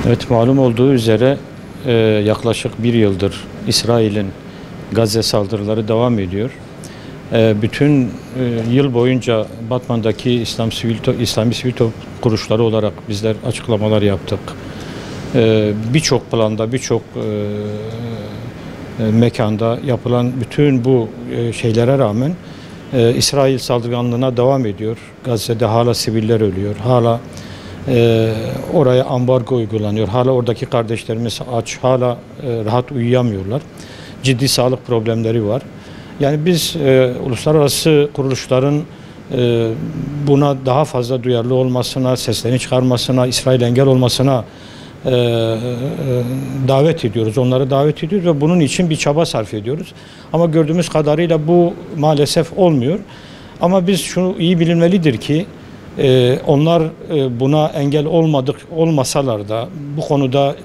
Evet, malum olduğu üzere yaklaşık bir yıldır İsrail'in Gazze saldırıları devam ediyor. Bütün yıl boyunca Batman'daki İslami sivil toplum kuruluşları olarak bizler açıklamalar yaptık. Birçok planda, birçok mekanda yapılan bütün bu şeylere rağmen İsrail saldırganlığına devam ediyor. Gazze'de hala siviller ölüyor. Hala oraya ambargo uygulanıyor. Hala oradaki kardeşlerimiz aç, hala rahat uyuyamıyorlar. Ciddi sağlık problemleri var. Yani biz uluslararası kuruluşların buna daha fazla duyarlı olmasına, seslerini çıkarmasına, İsrail'e engel olmasına davet ediyoruz. Onları davet ediyoruz ve bunun için bir çaba sarf ediyoruz. Ama gördüğümüz kadarıyla bu maalesef olmuyor. Ama biz şunu iyi bilinmelidir ki onlar buna engel olmasalar da bu konuda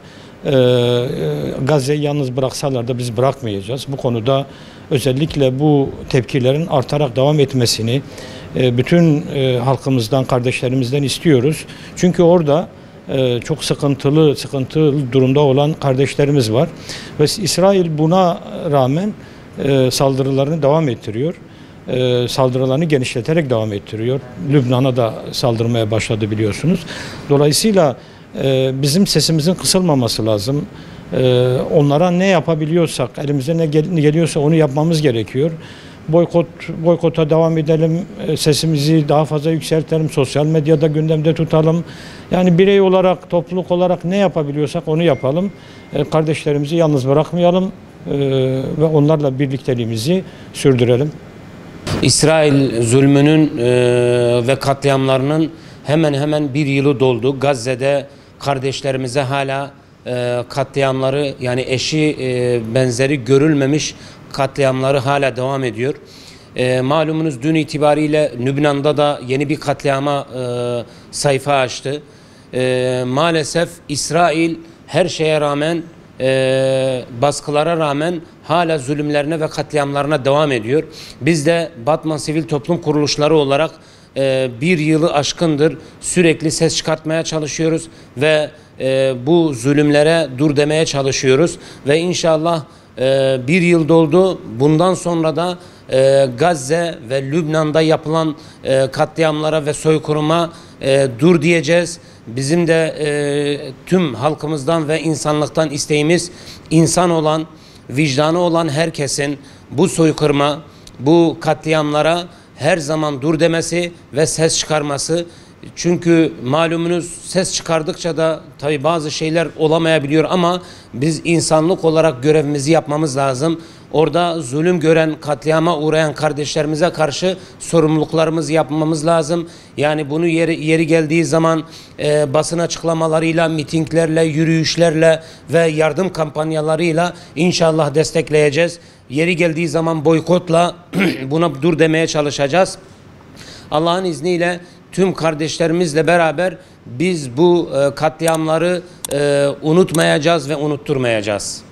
Gazze'yi yalnız bıraksalar da biz bırakmayacağız. Bu konuda özellikle bu tepkilerin artarak devam etmesini bütün halkımızdan, kardeşlerimizden istiyoruz. Çünkü orada çok sıkıntılı durumda olan kardeşlerimiz var. Ve İsrail buna rağmen saldırılarını devam ettiriyor. Saldırılarını genişleterek devam ettiriyor. Lübnan'a da saldırmaya başladı biliyorsunuz. Dolayısıyla bizim sesimizin kısılmaması lazım. Onlara ne yapabiliyorsak, elimize ne geliyorsa onu yapmamız gerekiyor. Boykota devam edelim, sesimizi daha fazla yükseltelim, sosyal medyada gündemde tutalım. Yani birey olarak, topluluk olarak ne yapabiliyorsak onu yapalım. Kardeşlerimizi yalnız bırakmayalım ve onlarla birlikteliğimizi sürdürelim. İsrail zulmünün ve katliamlarının hemen hemen bir yılı doldu. Gazze'de kardeşlerimize hala katliamları, yani eşi benzeri görülmemiş katliamları hala devam ediyor. Malumunuz dün itibariyle Lübnan'da da yeni bir katliama sayfa açtı. Maalesef İsrail her şeye rağmen, baskılara rağmen hala zulümlerine ve katliamlarına devam ediyor. Biz de Batman Sivil Toplum Kuruluşları olarak bir yılı aşkındır sürekli ses çıkartmaya çalışıyoruz ve bu zulümlere dur demeye çalışıyoruz ve inşallah bir yıl doldu. Bundan sonra da Gazze ve Lübnan'da yapılan katliamlara ve soykırıma dur diyeceğiz. Bizim de tüm halkımızdan ve insanlıktan isteğimiz, insan olan, vicdanı olan herkesin bu soykırıma, bu katliamlara her zaman dur demesi ve ses çıkarması. Çünkü malumunuz ses çıkardıkça da tabii bazı şeyler olamayabiliyor ama biz insanlık olarak görevimizi yapmamız lazım. Orada zulüm gören, katliama uğrayan kardeşlerimize karşı sorumluluklarımızı yapmamız lazım. Yani bunu yeri geldiği zaman basın açıklamalarıyla, mitinglerle, yürüyüşlerle ve yardım kampanyalarıyla inşallah destekleyeceğiz. Yeri geldiği zaman boykotla buna dur demeye çalışacağız. Allah'ın izniyle tüm kardeşlerimizle beraber biz bu katliamları unutmayacağız ve unutturmayacağız.